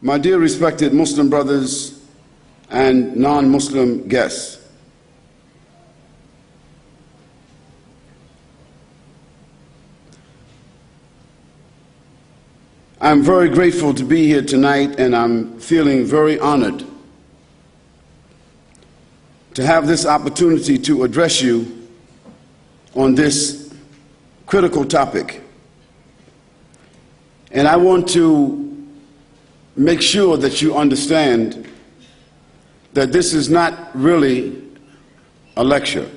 My dear respected Muslim brothers and non-Muslim guests, I'm very grateful to be here tonight, and I'm feeling very honored to have this opportunity to address you on this critical topic. And I want to make sure that you understand that this is not really a lecture.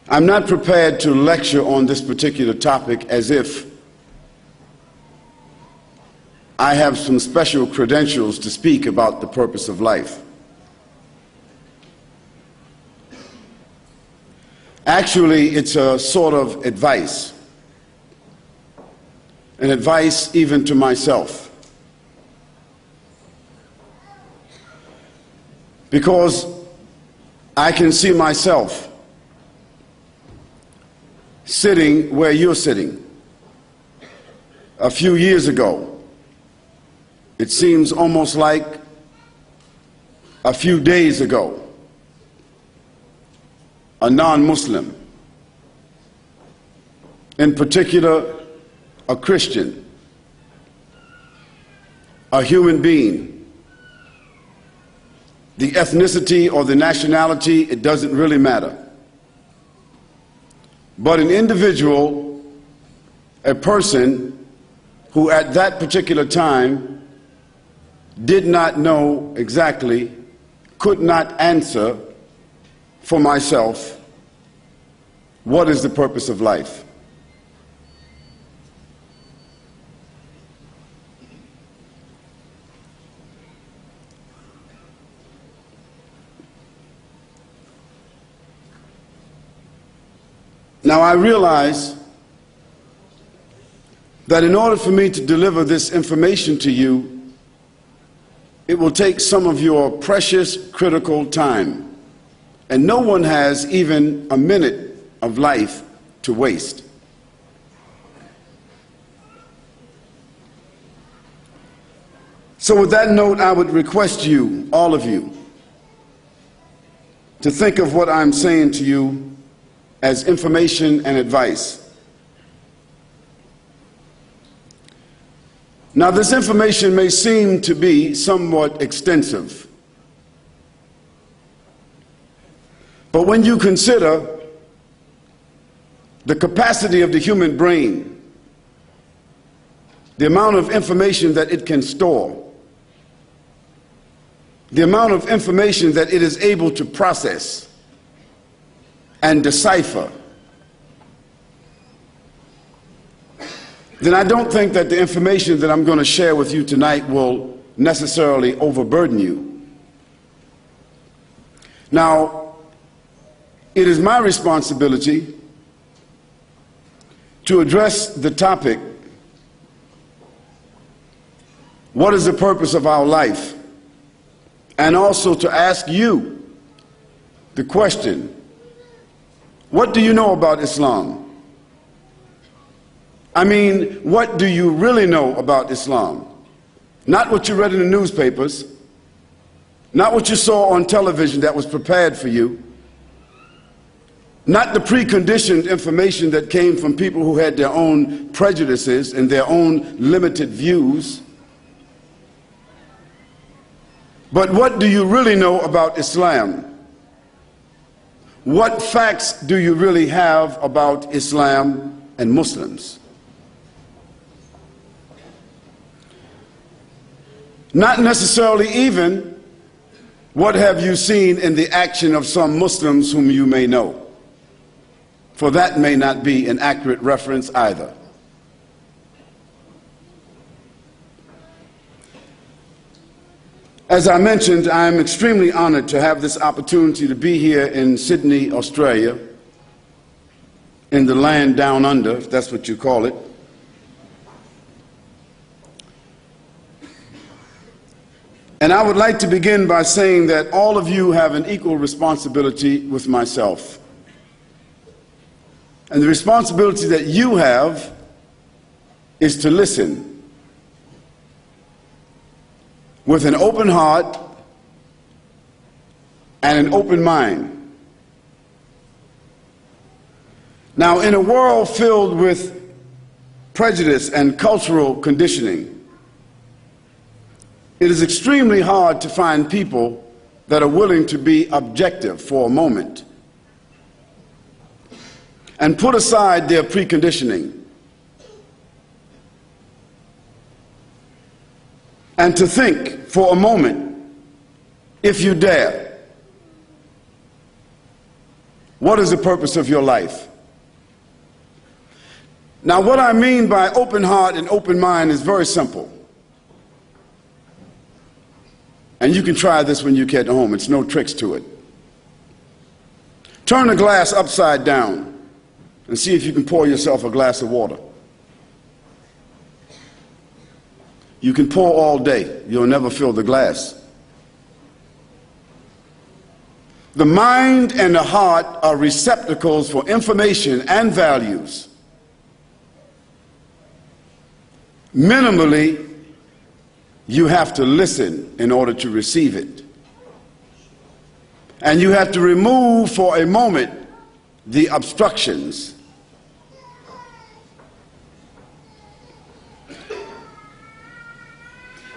I'm not prepared to lecture on this particular topic as if I have some special credentials to speak about the purpose of life. Actually, it's a sort of advice, an advice even to myself. Because I can see myself sitting where you're sitting. A few years ago, it seems almost like a few days ago, a non-Muslim, in particular a Christian, a human being, the ethnicity or the nationality, it doesn't really matter. But an individual, a person who at that particular time did not know exactly, could not answer for myself, what is the purpose of life? Now, I realize that in order for me to deliver this information to you, it will take some of your precious, critical time. And no one has even a minute of life to waste. So with that note, I would request you, all of you, to think of what I'm saying to you as information and advice. Now, this information may seem to be somewhat extensive, but when you consider the capacity of the human brain, the amount of information that it can store, the amount of information that it is able to process and decipher, then I don't think that the information that I'm going to share with you tonight will necessarily overburden you. Now, it is my responsibility to address the topic, what is the purpose of our life? And also to ask you the question, what do you know about Islam? I mean, what do you really know about Islam? Not what you read in the newspapers, not what you saw on television that was prepared for you, not the preconditioned information that came from people who had their own prejudices and their own limited views. But what do you really know about Islam? What facts do you really have about Islam and Muslims? Not necessarily even what have you seen in the action of some Muslims whom you may know, for that may not be an accurate reference either. As I mentioned, I am extremely honored to have this opportunity to be here in Sydney, Australia, in the land down under, if that's what you call it. And I would like to begin by saying that all of you have an equal responsibility with myself. And the responsibility that you have is to listen with an open heart and an open mind. Now, in a world filled with prejudice and cultural conditioning, it is extremely hard to find people that are willing to be objective for a moment and put aside their preconditioning and to think for a moment, if you dare, what is the purpose of your life? Now, what I mean by open heart and open mind is very simple. And you can try this when you get home. It's no tricks to it. Turn the glass upside down and see if you can pour yourself a glass of water. You can pour all day. You'll never fill the glass. The mind and the heart are receptacles for information and values. Minimally, you have to listen in order to receive it. And you have to remove for a moment the obstructions.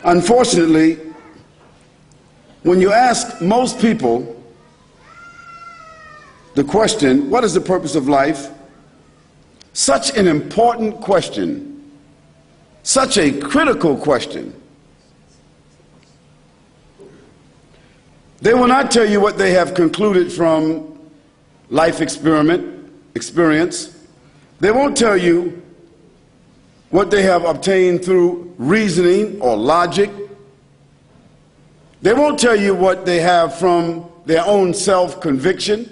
Unfortunately, when you ask most people the question, what is the purpose of life? Such an important question, such a critical question. They will not tell you what they have concluded from life experience. They won't tell you what they have obtained through reasoning or logic. They won't tell you what they have from their own self-conviction.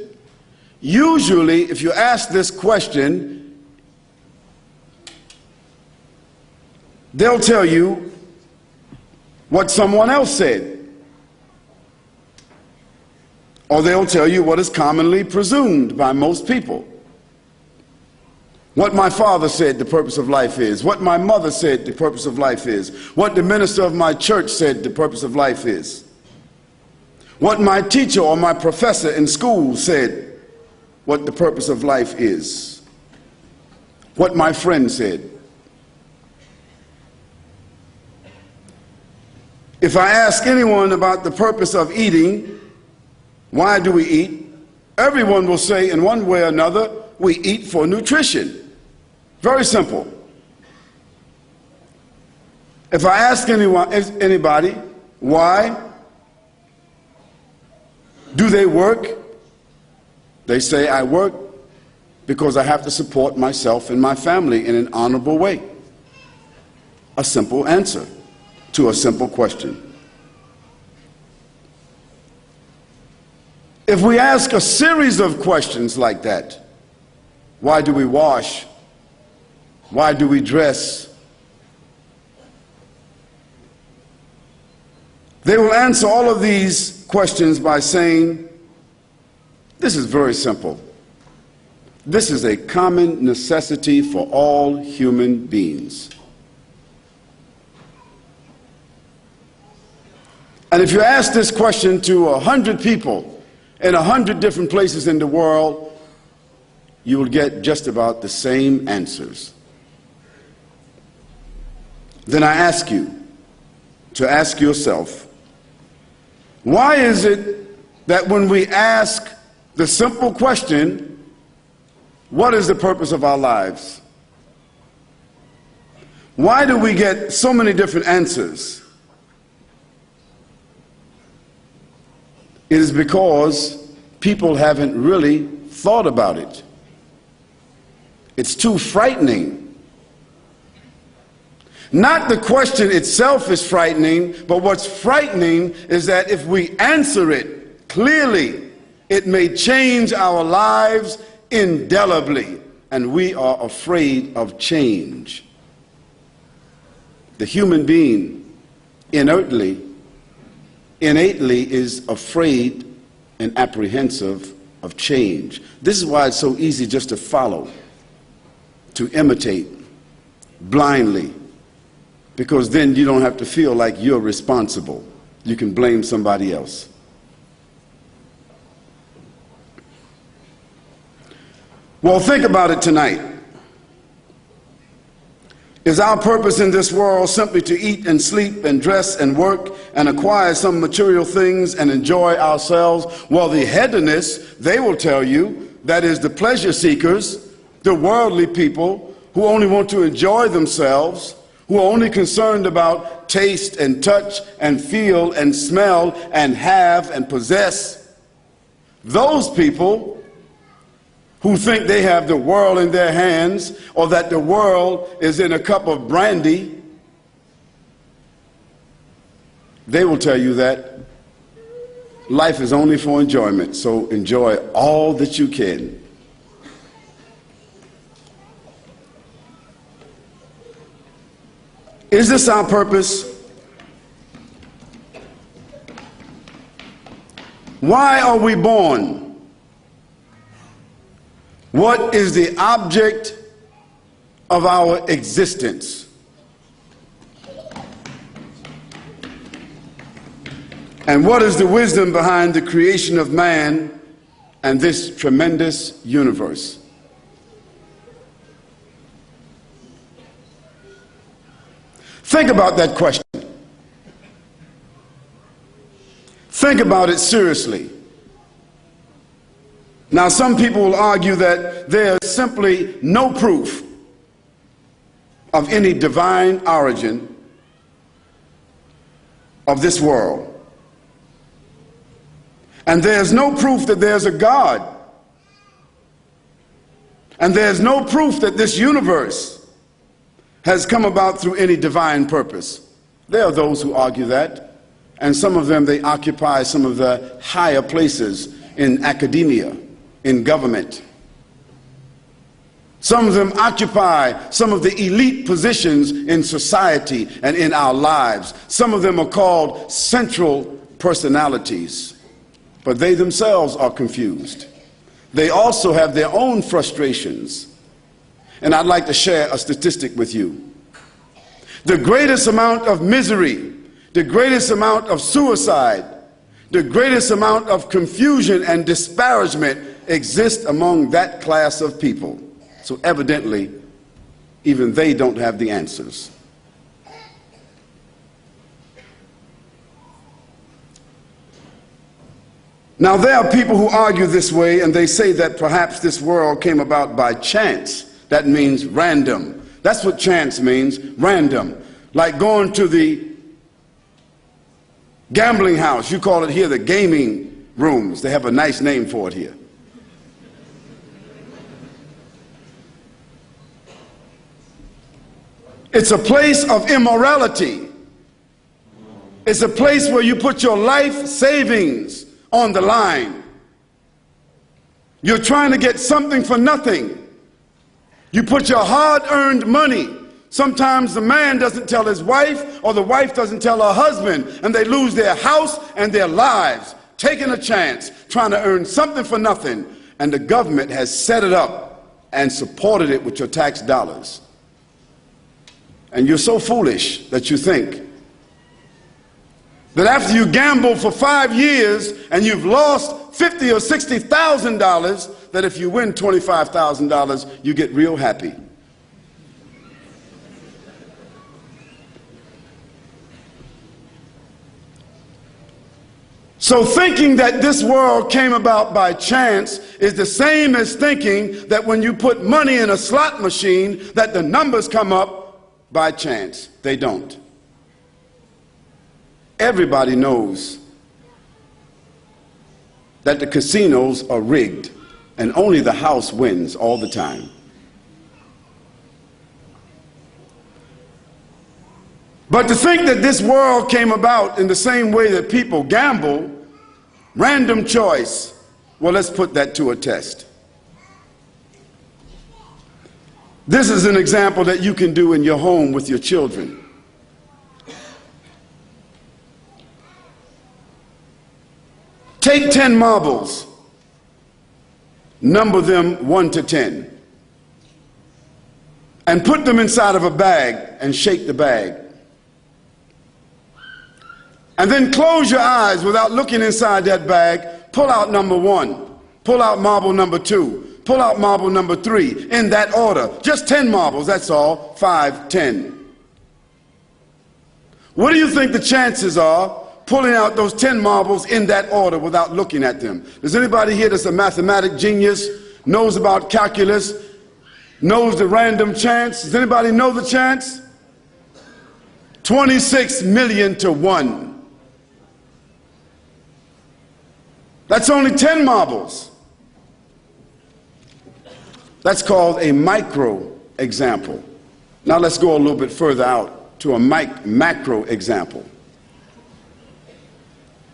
Usually, if you ask this question, they'll tell you what someone else said. Or they'll tell you what is commonly presumed by most people. What my father said the purpose of life is. What my mother said the purpose of life is. What the minister of my church said the purpose of life is. What my teacher or my professor in school said what the purpose of life is. What my friend said. If I ask anyone about the purpose of eating, why do we eat? Everyone will say in one way or another, we eat for nutrition. Very simple. If I ask anybody, why do they work? They say, I work because I have to support myself and my family in an honorable way. A simple answer to a simple question. If we ask a series of questions like that, why do we wash? Why do we dress? They will answer all of these questions by saying, this is very simple. This is a common necessity for all human beings. And if you ask this question to 100 people in 100 different places in the world, you will get just about the same answers. Then I ask you to ask yourself, why is it that when we ask the simple question, what is the purpose of our lives? Why do we get so many different answers? It is because people haven't really thought about it. It's too frightening. Not the question itself is frightening, but what's frightening is that if we answer it clearly, it may change our lives indelibly, and we are afraid of change. The human being innately is afraid and apprehensive of change. This is why it's so easy just to follow, to imitate, blindly, because then you don't have to feel like you're responsible. You can blame somebody else. Well, think about it tonight. Is our purpose in this world simply to eat and sleep and dress and work and acquire some material things and enjoy ourselves? Well, the hedonists, they will tell you, that is the pleasure seekers, the worldly people who only want to enjoy themselves, who are only concerned about taste and touch and feel and smell and have and possess. Those people who think they have the world in their hands, or that the world is in a cup of brandy, they will tell you that life is only for enjoyment, so enjoy all that you can. Is this our purpose? Why are we born? What is the object of our existence? And what is the wisdom behind the creation of man and this tremendous universe? Think about that question. Think about it seriously. Now, some people will argue that there is simply no proof of any divine origin of this world. And there's no proof that there's a God. And there's no proof that this universe has come about through any divine purpose. There are those who argue that, and some of them, they occupy some of the higher places in academia, in government. Some of them occupy some of the elite positions in society and in our lives. Some of them are called central personalities, but they themselves are confused. They also have their own frustrations. And I'd like to share a statistic with you. The greatest amount of misery, the greatest amount of suicide, the greatest amount of confusion and disparagement exist among that class of people. So evidently, even they don't have the answers. Now, there are people who argue this way, and they say that perhaps this world came about by chance. That means random. That's what chance means, random. Like going to the gambling house. You call it here the gaming rooms. They have a nice name for it here. It's a place of immorality. It's a place where you put your life savings on the line. You're trying to get something for nothing. You put your hard-earned money. Sometimes the man doesn't tell his wife, or the wife doesn't tell her husband, and they lose their house and their lives, taking a chance, trying to earn something for nothing. And the government has set it up and supported it with your tax dollars. And you're so foolish that you think that after you gamble for 5 years and you've lost $50,000 or $60,000, that if you win $25,000, you get real happy. So thinking that this world came about by chance is the same as thinking that when you put money in a slot machine that the numbers come up by chance. They don't. Everybody knows that the casinos are rigged and only the house wins all the time. But to think that this world came about in the same way that people gamble, random choice, well, let's put that to a test. This is an example that you can do in your home with your children. Take 10 marbles, number them 1 to 10, and put them inside of a bag and shake the bag. And then close your eyes without looking inside that bag. Pull out number 1. Pull out marble number 2. Pull out marble number 3. In that order. Just 10 marbles, that's all. 5, 10. What do you think the chances are pulling out those 10 marbles in that order without looking at them? Does anybody here that's a mathematic genius, knows about calculus, knows the random chance? Does anybody know the chance? 26 million to 1. That's only 10 marbles. That's called a micro example. Now let's go a little bit further out to a macro example.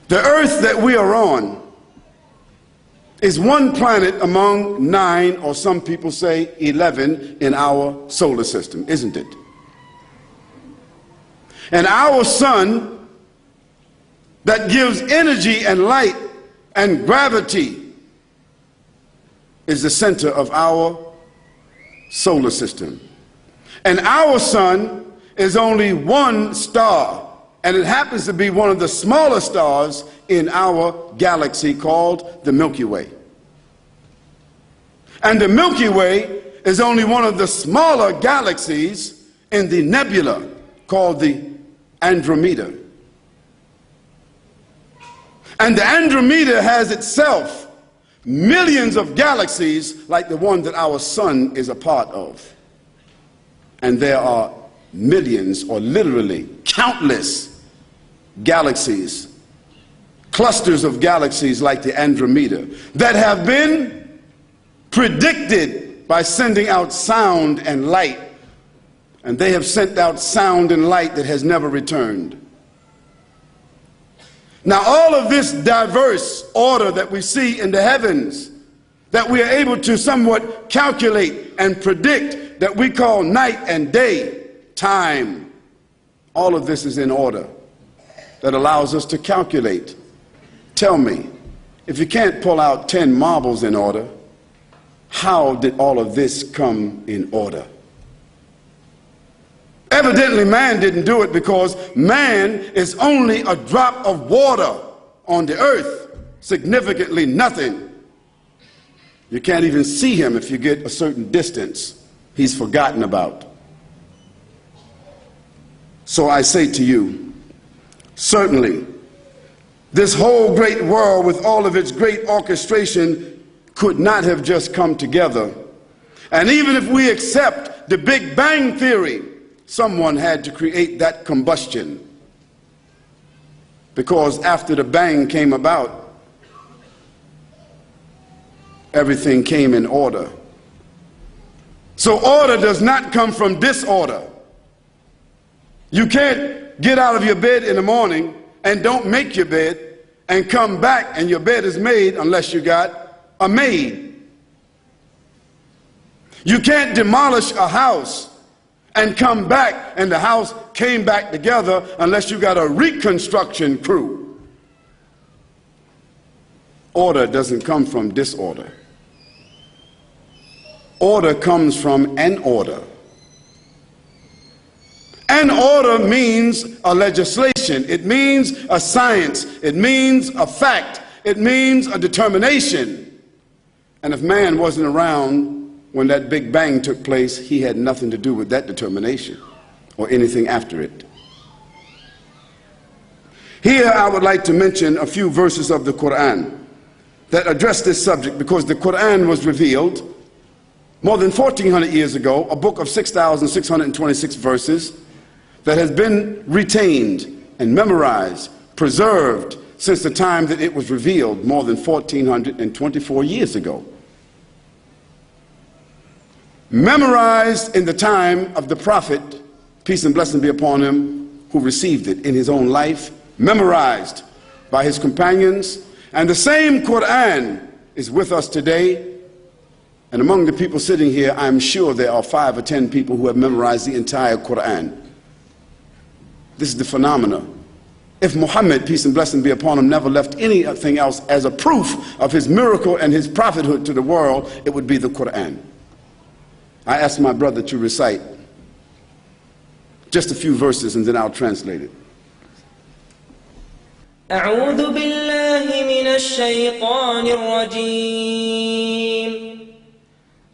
The earth that we are on is one planet among 9, or some people say 11, in our solar system, isn't it? And our sun that gives energy and light and gravity is the center of our solar system. And our sun is only one star, and it happens to be one of the smaller stars in our galaxy called the Milky Way. And the Milky Way is only one of the smaller galaxies in the nebula called the Andromeda. And the Andromeda has itself millions of galaxies like the one that our sun is a part of. And there are millions, or literally countless galaxies, clusters of galaxies like the Andromeda, that have been predicted by sending out sound and light. And they have sent out sound and light that has never returned. Now, all of this diverse order that we see in the heavens, that we are able to somewhat calculate and predict, that we call night and day, time, all of this is in order that allows us to calculate. Tell me, if you can't pull out 10 marbles in order, how did all of this come in order? Evidently, man didn't do it, because man is only a drop of water on the earth, significantly nothing. You can't even see him if you get a certain distance. He's forgotten about. So I say to you, certainly, this whole great world with all of its great orchestration could not have just come together. And even if we accept the Big Bang Theory, someone had to create that combustion, because after the bang came about, everything came in order. So order does not come from disorder. You can't get out of your bed in the morning and don't make your bed and come back and your bed is made unless you got a maid. You can't demolish a house and come back and the house came back together unless you got a reconstruction crew. Order doesn't come from disorder. Order comes from an order. An order means a legislation. It means a science. It means a fact. It means a determination. And if man wasn't around when that Big Bang took place, he had nothing to do with that determination or anything after it. Here I would like to mention a few verses of the Quran that address this subject, because the Quran was revealed more than 1400 years ago, a book of 6,626 verses that has been retained and memorized, preserved since the time that it was revealed more than 1424 years ago. Memorized in the time of the Prophet, peace and blessing be upon him, who received it in his own life, memorized by his companions, and the same Quran is with us today. And among the people sitting here, I'm sure there are 5 or 10 people who have memorized the entire Quran. This is the phenomena. If Muhammad, peace and blessing be upon him, never left anything else as a proof of his miracle and his prophethood to the world, it would be the Quran. I ask my brother to recite just a few verses and then I'll translate it. أعوذ بالله من الشيطان الرجيم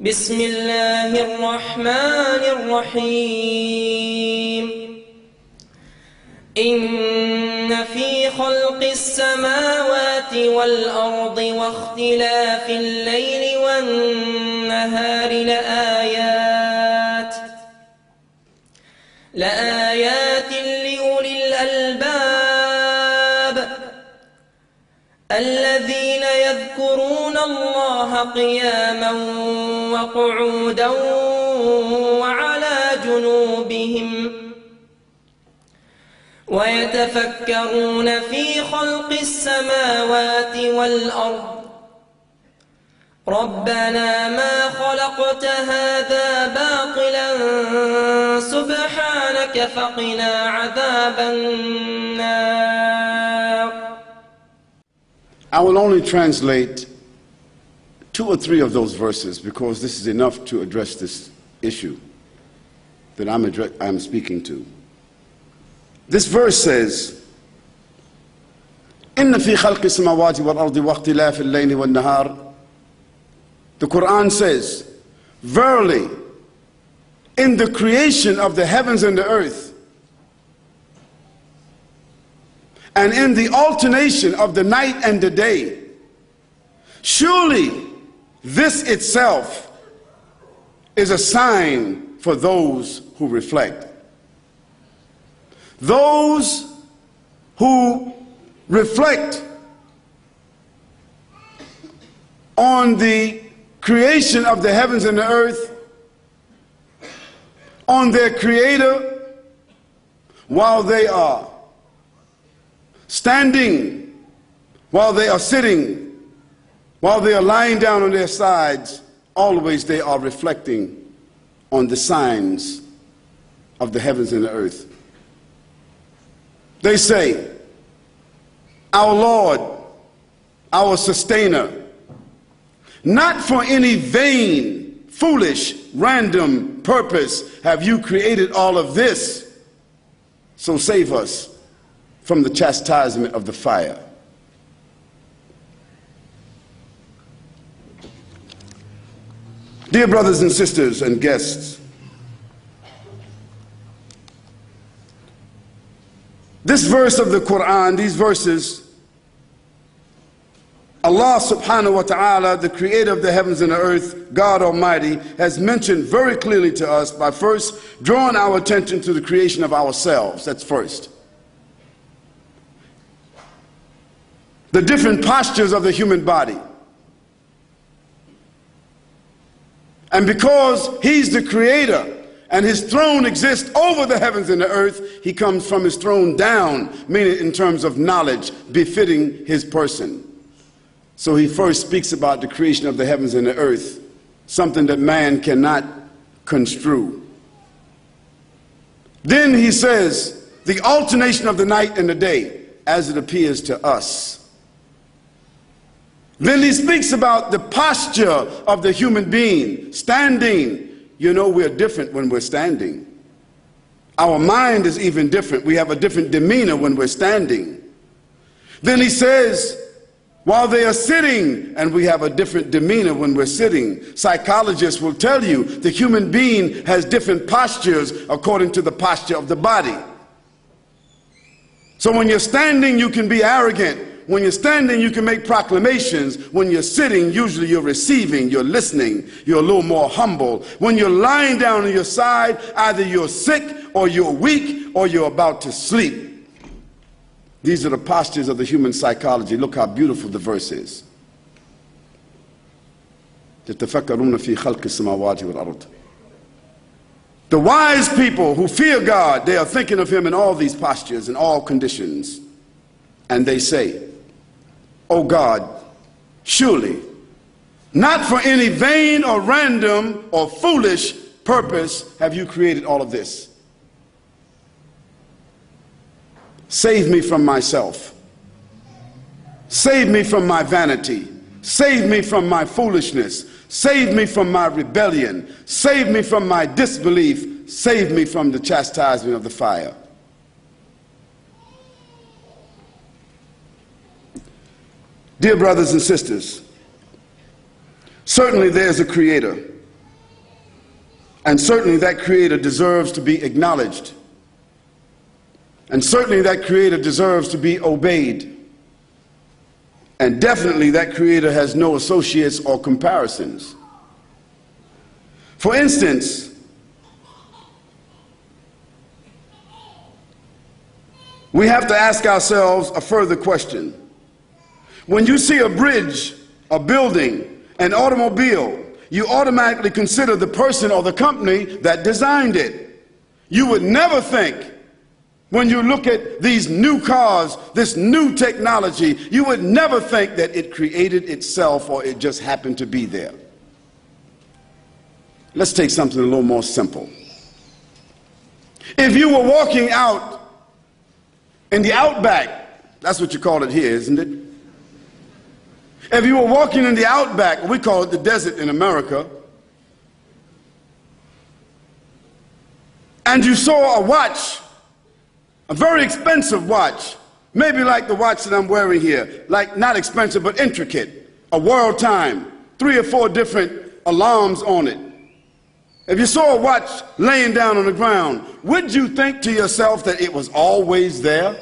بسم الله الرحمن الرحيم إن في خلق السماوات والأرض واختلاف الليل والنهار لآيات لأولي الألباب الذين يذكرون الله قياما وقعودا وعلى جنوبهم ويتفكرون في خلق السماوات والأرض ربنا ما خلقت هذا باطلا سبحانك فقنا عذاب النار. I will only translate 2 or 3 of those verses because this is enough to address this issue that I'm speaking to. This verse says, إن في خلق السماوات والأرض واختلاف الليل والنهار. The Quran says, verily, in the creation of the heavens and the earth, and in the alternation of the night and the day, surely this itself is a sign for those who reflect. Those who reflect on the creation of the heavens and the earth, on their Creator, while they are standing, while they are sitting, while they are lying down on their sides, always they are reflecting on the signs of the heavens and the earth. They say, our Lord, our sustainer, not for any vain, foolish, random purpose have you created all of this, so save us from the chastisement of the fire. Dear brothers and sisters and guests, this verse of the Quran, these verses, Allah subhanahu wa ta'ala, the creator of the heavens and the earth, God Almighty, has mentioned very clearly to us by first drawing our attention to the creation of ourselves. That's first. The different postures of the human body. And because He's the creator and His throne exists over the heavens and the earth, He comes from His throne down, meaning in terms of knowledge befitting His person. So He first speaks about the creation of the heavens and the earth, something that man cannot construe. Then He says the alternation of the night and the day as it appears to us. Then He speaks about the posture of the human being, standing. You know, we're different when we're standing. Our mind is even different. We have a different demeanor when we're standing. Then He says, while they are sitting, and we have a different demeanor when we're sitting. Psychologists will tell you the human being has different postures according to the posture of the body. So when you're standing, you can be arrogant. When you're standing, you can make proclamations. When you're sitting, usually you're receiving, you're listening, you're a little more humble. When you're lying down on your side, either you're sick or you're weak or you're about to sleep. These are the postures of the human psychology. Look how beautiful the verse is. يتفكرون في خلق السماوات والأرض. The wise people who fear God, they are thinking of Him in all these postures, in all conditions. And they say, "O God, surely, not for any vain or random or foolish purpose have you created all of this. Save me from myself. Save me from my vanity. Save me from my foolishness. Save me from my rebellion. Save me from my disbelief. Save me from the chastisement of the fire. Dear brothers and sisters, certainly there's a creator, and certainly that creator deserves to be acknowledged, and certainly that creator deserves to be obeyed, and definitely that creator has no associates or comparisons. For instance, we have to ask ourselves a further question. When you see a bridge, a building, an automobile, you automatically consider the person or the company that designed it. You would never think, when you look at these new cars, this new technology, you would never think that it created itself or it just happened to be there. Let's take something a little more simple. If you were walking out in the outback, that's what you call it here, isn't it? If you were walking in the outback, we call it the desert in America, and you saw a watch, a very expensive watch, maybe like the watch that I'm wearing here, like not expensive but intricate, a world time, 3 or 4 different alarms on it. If you saw a watch laying down on the ground, would you think to yourself that it was always there?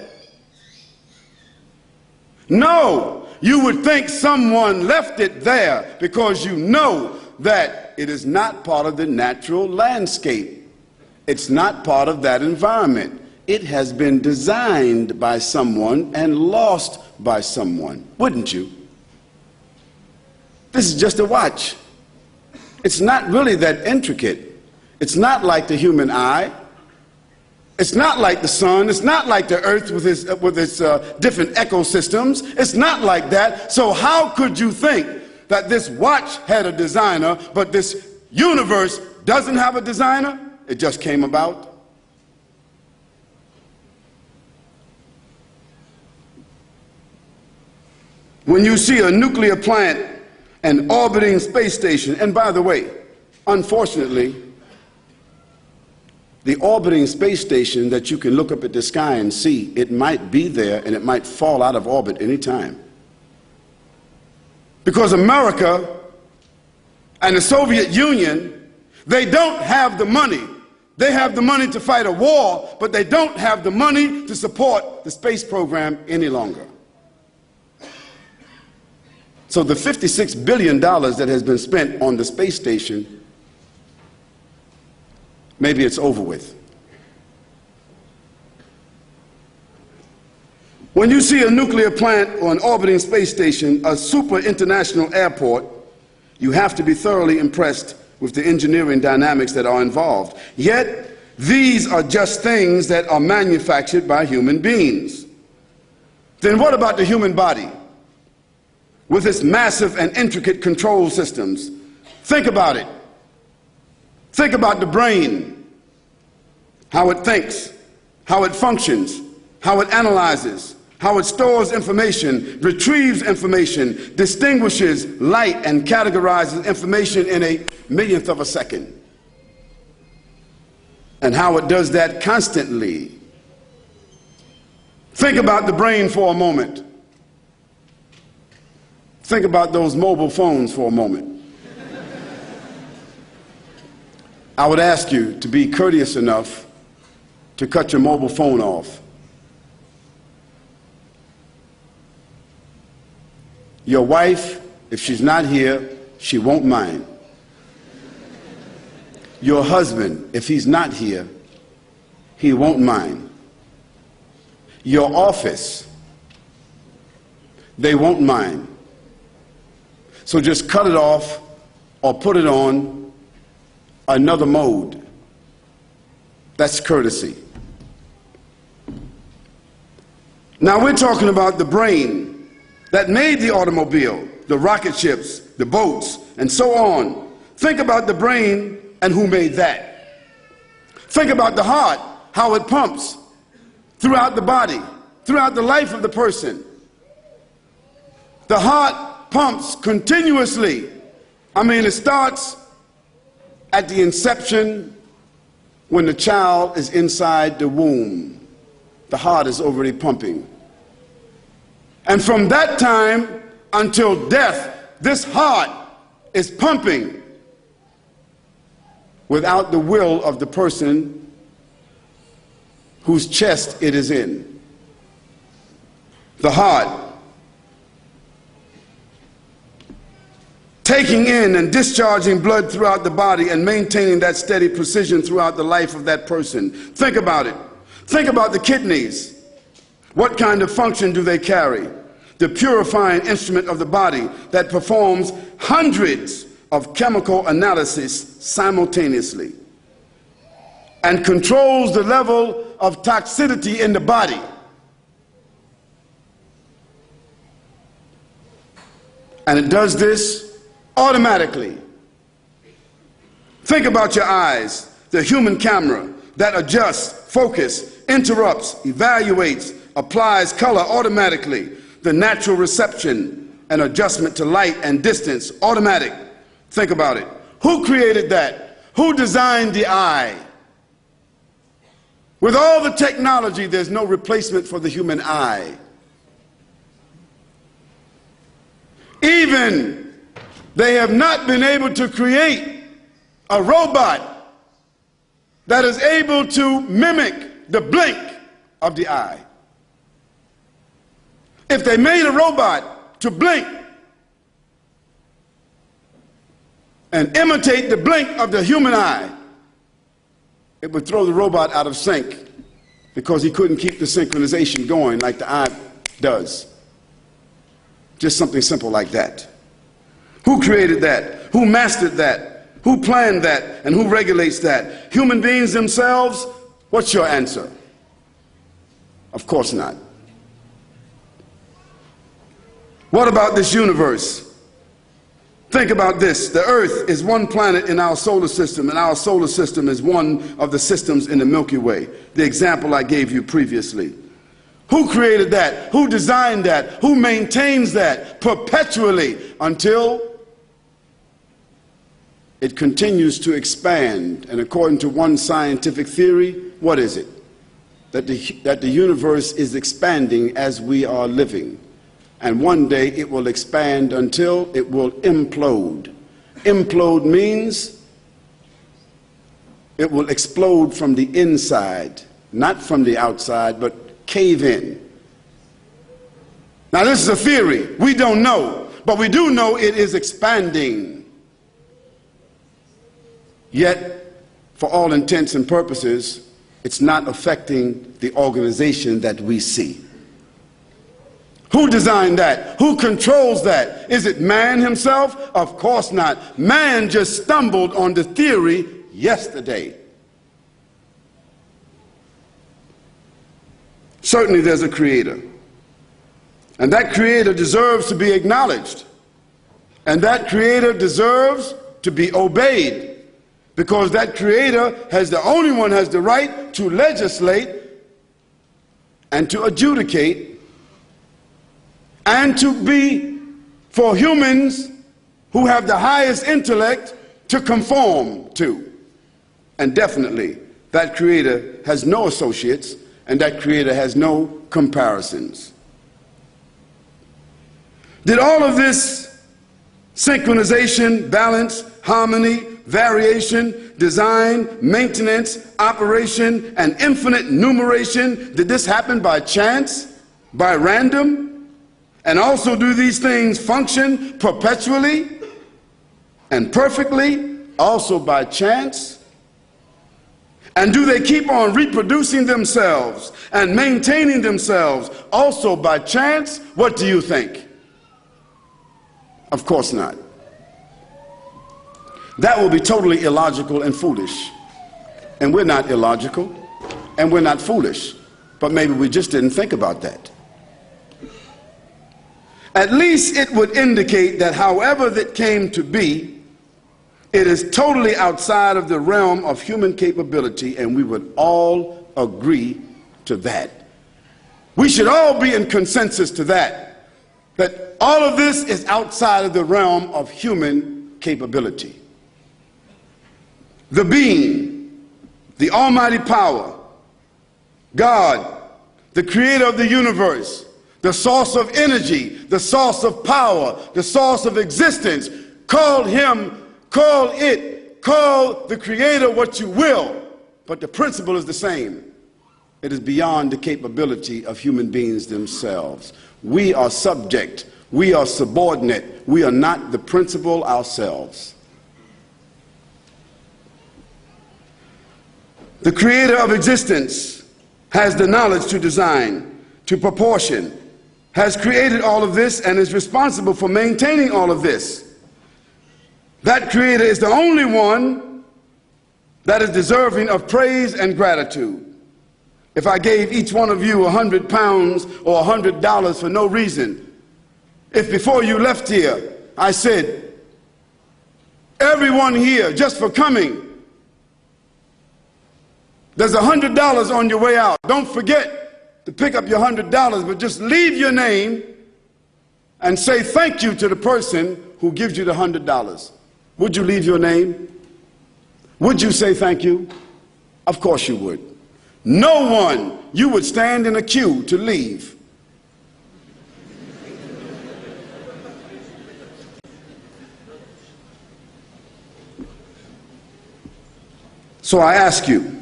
No. You would think someone left it there because you know that it is not part of the natural landscape. It's not part of that environment. It has been designed by someone and lost by someone, wouldn't you? This is just a watch. It's not really that intricate. It's not like the human eye. It's not like the sun. It's not like the earth with its different ecosystems. It's not like that. So how could you think that this watch had a designer, but this universe doesn't have a designer? It just came about. When you see a nuclear plant, an orbiting space station, and by the way, unfortunately, the orbiting space station that you can look up at the sky and see, it might be there and it might fall out of orbit any time. Because America and the Soviet Union, they don't have the money. They have the money to fight a war, but they don't have the money to support the space program any longer. So the $56 billion that has been spent on the space station, maybe it's over with. When you see a nuclear plant or an orbiting space station, a super international airport, you have to be thoroughly impressed with the engineering dynamics that are involved. Yet, these are just things that are manufactured by human beings. Then what about the human body? With its massive and intricate control systems. Think about it. Think about the brain, how it thinks, how it functions, how it analyzes, how it stores information, retrieves information, distinguishes light and categorizes information in a millionth of a second. And how it does that constantly. Think about the brain for a moment. Think about those mobile phones for a moment. I would ask you to be courteous enough to cut your mobile phone off. Your wife, if she's not here, she won't mind. Your husband, if he's not here, he won't mind. Your office, they won't mind. So just cut it off or put it on another mode. That's courtesy. Now we're talking about the brain that made the automobile, the rocket ships, the boats, and so on. Think about the brain and who made that. Think about the heart, how it pumps throughout the body, throughout the life of the person. The heart pumps continuously. I mean, it starts at the inception when the child is inside the womb. The heart is already pumping. And from that time until death, this heart is pumping without the will of the person whose chest it is in. The heart taking in and discharging blood throughout the body and maintaining that steady precision throughout the life of that person. Think about it. Think about the kidneys. What kind of function do they carry? The purifying instrument of the body that performs hundreds of chemical analyses simultaneously and controls the level of toxicity in the body. And it does this automatically. Think about your eyes, the human camera that adjusts, focus, interrupts, evaluates, applies color automatically, the natural reception and adjustment to light and distance, automatic. Think about it. Who created that? Who designed the eye? With all the technology, there's no replacement for the human eye. Even they have not been able to create a robot that is able to mimic the blink of the eye. If they made a robot to blink and imitate the blink of the human eye, it would throw the robot out of sync because he couldn't keep the synchronization going like the eye does. Just something simple like that. Who created that? Who mastered that? Who planned that? And who regulates that? Human beings themselves? What's your answer? Of course not. What about this universe? Think about this. The Earth is one planet in our solar system, and our solar system is one of the systems in the Milky Way. The example I gave you previously. Who created that? Who designed that? Who maintains that perpetually until it continues to expand? And according to one scientific theory, what is it? That the universe is expanding as we are living. And one day it will expand until it will implode. Implode means it will explode from the inside, not from the outside, but cave in. Now this is a theory. We don't know, but we do know it is expanding. Yet, for all intents and purposes, it's not affecting the organization that we see. Who designed that? Who controls that? Is it man himself? Of course not. Man just stumbled on the theory yesterday. Certainly there's a creator. And that creator deserves to be acknowledged. And that creator deserves to be obeyed. Because that creator has the only one has the right to legislate and to adjudicate and to be for humans who have the highest intellect to conform to. And definitely that creator has no associates, and that creator has no comparisons. Did all of this synchronization, balance, harmony, variation, design, maintenance, operation, and infinite numeration, did this happen by chance, by random? And also do these things function perpetually and perfectly, also by chance? And do they keep on reproducing themselves and maintaining themselves also by chance? What do you think? Of course not. That will be totally illogical and foolish. And we're not illogical and we're not foolish, but maybe we just didn't think about that. At least it would indicate that however that came to be, it is totally outside of the realm of human capability, and we would all agree to that. We should all be in consensus to that that all of this is outside of the realm of human capability. The being, the almighty power, God, the creator of the universe, the source of energy, the source of power, the source of existence, call the creator what you will, but the principle is the same. It is beyond the capability of human beings themselves. We are subject, we are subordinate, we are not the principle ourselves. The creator of existence has the knowledge to design, to proportion, has created all of this and is responsible for maintaining all of this. That creator is the only one that is deserving of praise and gratitude. If I gave each one of you £100 or $100 for no reason, if before you left here I said, everyone here, just for coming, there's $100 on your way out. Don't forget to pick up your $100, but just leave your name and say thank you to the person who gives you the $100. Would you leave your name? Would you say thank you? Of course you would. No one, you would stand in a queue to leave. So I ask you,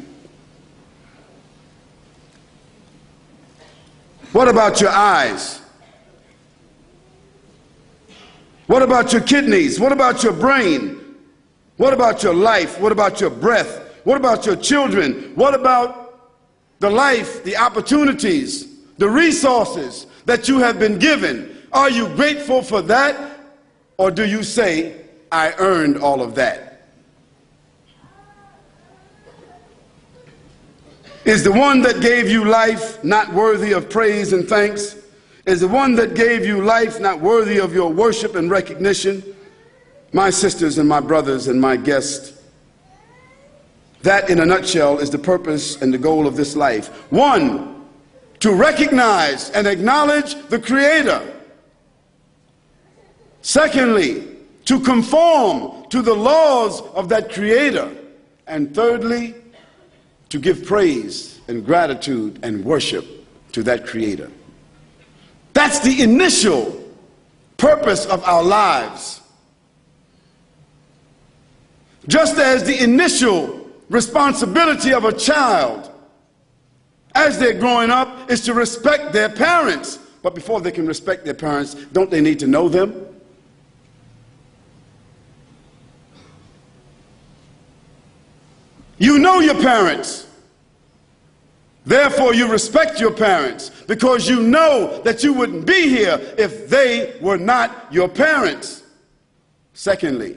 what about your eyes? What about your kidneys? What about your brain? What about your life? What about your breath? What about your children? What about the life, the opportunities, the resources that you have been given? Are you grateful for that? Or do you say, I earned all of that? Is the one that gave you life not worthy of praise and thanks? Is the one that gave you life not worthy of your worship and recognition? My sisters and my brothers and my guests, that in a nutshell is the purpose and the goal of this life. One, to recognize and acknowledge the Creator. Secondly, to conform to the laws of that Creator. And thirdly, to give praise and gratitude and worship to that Creator. That's the initial purpose of our lives. Just as the initial responsibility of a child as they're growing up is to respect their parents. But before they can respect their parents, don't they need to know them? You know your parents. Therefore, you respect your parents because you know that you wouldn't be here if they were not your parents. Secondly,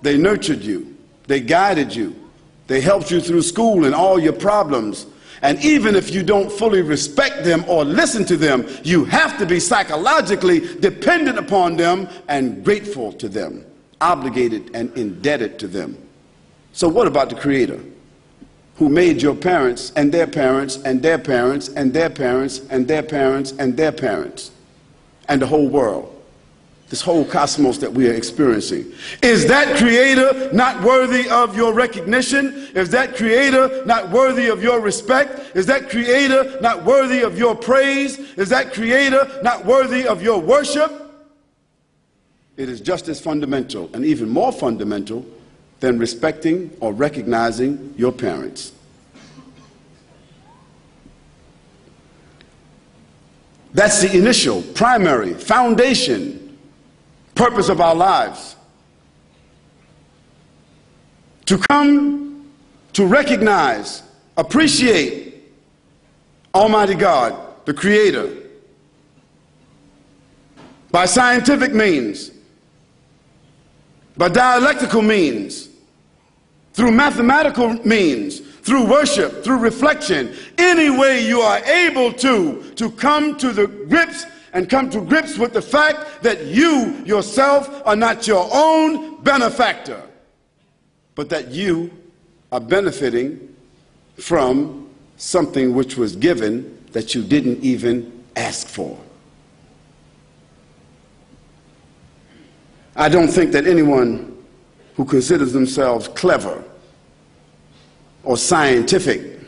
they nurtured you. They guided you. They helped you through school and all your problems. And even if you don't fully respect them or listen to them, you have to be psychologically dependent upon them and grateful to them, obligated and indebted to them. So what about the Creator, who made your parents and their parents and their parents and their parents and their parents and their parents and the whole world? This whole cosmos that we are experiencing. Is that Creator not worthy of your recognition? Is that Creator not worthy of your respect? Is that Creator not worthy of your praise? Is that Creator not worthy of your worship? It is just as fundamental and even more fundamental than respecting or recognizing your parents. That's the initial, primary, foundation purpose of our lives. To come to recognize, appreciate Almighty God, the Creator, by scientific means, by dialectical means, through mathematical means, through worship, through reflection, any way you are able to come to the grips and come to grips with the fact that you yourself are not your own benefactor, but that you are benefiting from something which was given that you didn't even ask for. I don't think that anyone who considers themselves clever or scientific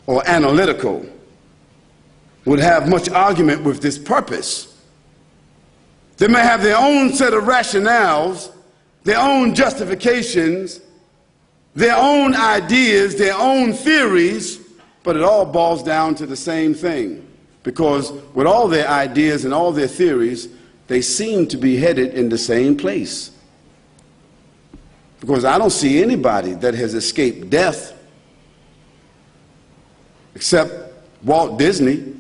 or analytical would have much argument with this purpose. They may have their own set of rationales, their own justifications, their own ideas, their own theories, but it all boils down to the same thing. Because with all their ideas and all their theories, they seem to be headed in the same place. Because I don't see anybody that has escaped death except Walt Disney.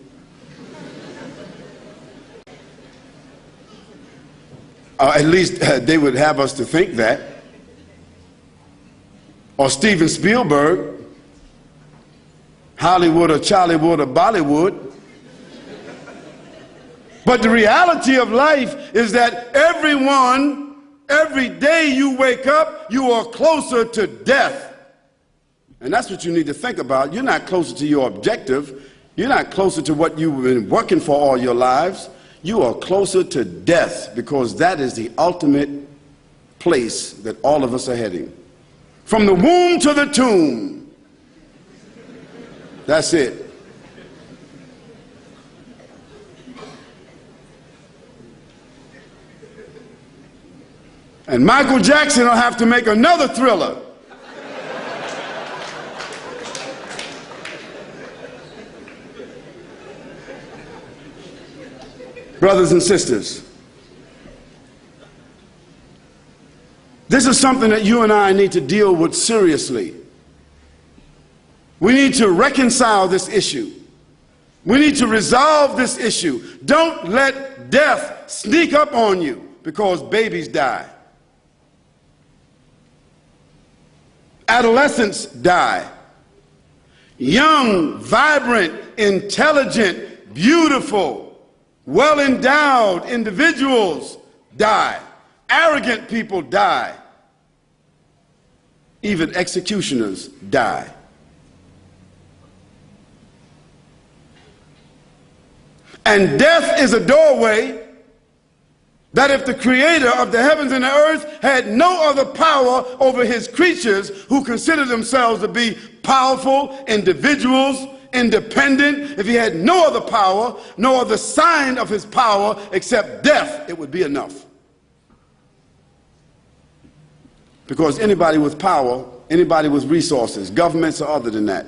At least they would have us to think that. Or Steven Spielberg, Hollywood or Charliewood or Bollywood. But the reality of life is that every day you wake up, you are closer to death. And that's what you need to think about. You're not closer to your objective. You're not closer to what you've been working for all your lives. You are closer to death, because that is the ultimate place that all of us are heading. From the womb to the tomb. That's it. And Michael Jackson will have to make another Thriller. Brothers and sisters, this is something that you and I need to deal with seriously. We need to reconcile this issue. We need to resolve this issue. Don't let death sneak up on you because babies die. Adolescents die. Young, vibrant, intelligent, beautiful, well-endowed individuals die. Arrogant people die. Even executioners die. And death is a doorway that if the creator of the heavens and the earth had no other power over his creatures who consider themselves to be powerful individuals, independent, if he had no other power, no other sign of his power except death, it would be enough. Because anybody with power, anybody with resources, governments or other than that,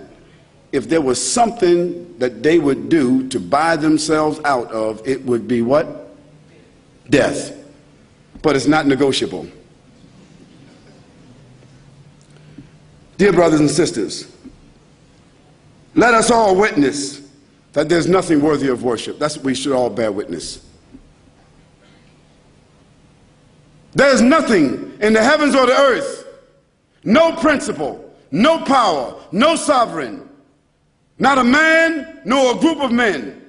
if there was something that they would do to buy themselves out of, it would be what? Death. But it's not negotiable. Dear brothers and sisters, let us all witness that there's nothing worthy of worship. That's what we should all bear witness. There's nothing in the heavens or the earth, no principle, no power, no sovereign, not a man nor a group of men,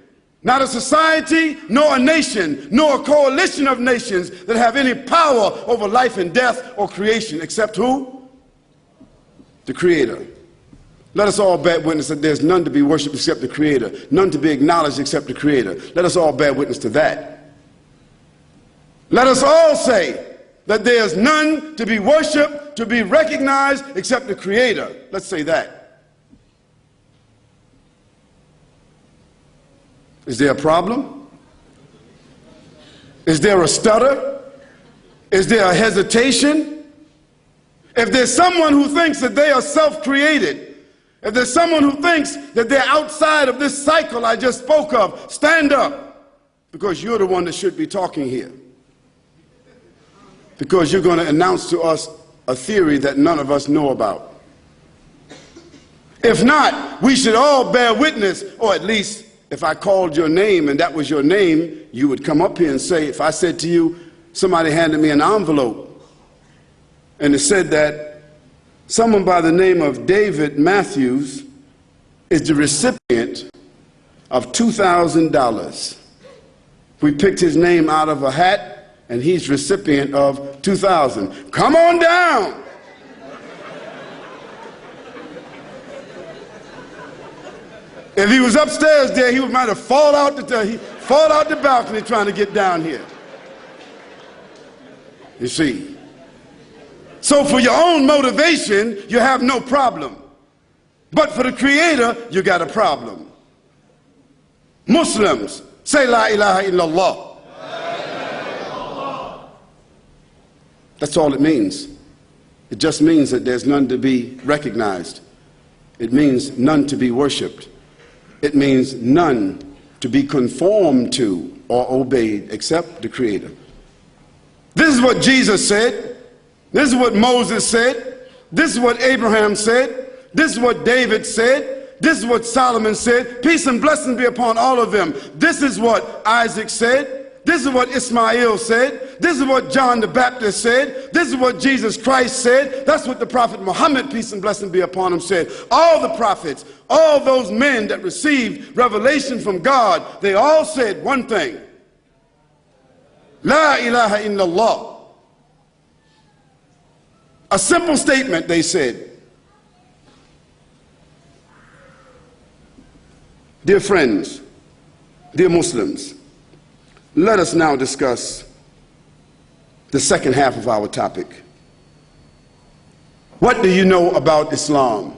not a society nor a nation nor a coalition of nations that have any power over life and death or creation except who? The Creator. Let us all bear witness that there's none to be worshipped except the Creator, none to be acknowledged except the Creator. Let us all bear witness to that. Let us all say that there's none to be worshipped, to be recognized except the Creator. Let's say that. Is there a problem? Is there a stutter? Is there a hesitation? If there's someone who thinks that they are self-created, if there's someone who thinks that they're outside of this cycle I just spoke of, stand up, because you're the one that should be talking here. Because you're going to announce to us a theory that none of us know about. If not, we should all bear witness, or at least if I called your name and that was your name, you would come up here and say, if I said to you, somebody handed me an envelope and it said that someone by the name of David Matthews is the recipient of $2,000. We picked his name out of a hat and he's recipient of $2,000. Come on down. If he was upstairs there, he might have fallen out the balcony trying to get down here. You see. So for your own motivation, you have no problem. But for the Creator, you got a problem. Muslims, say La ilaha illallah. That's all it means. It just means that there's none to be recognized. It means none to be worshipped. It means none to be conformed to or obeyed except the Creator. This is what Jesus said. This is what Moses said. This is what Abraham said. This is what David said. This is what Solomon said. Peace and blessings be upon all of them. This is what Isaac said. This is what Ismail said. This is what John the Baptist said. This is what Jesus Christ said. That's what the Prophet Muhammad, peace and blessing be upon him, said. All the prophets, all those men that received revelation from God, they all said one thing. La ilaha illallah. A simple statement, they said. Dear friends, dear Muslims, let us now discuss the second half of our topic. What do you know about Islam?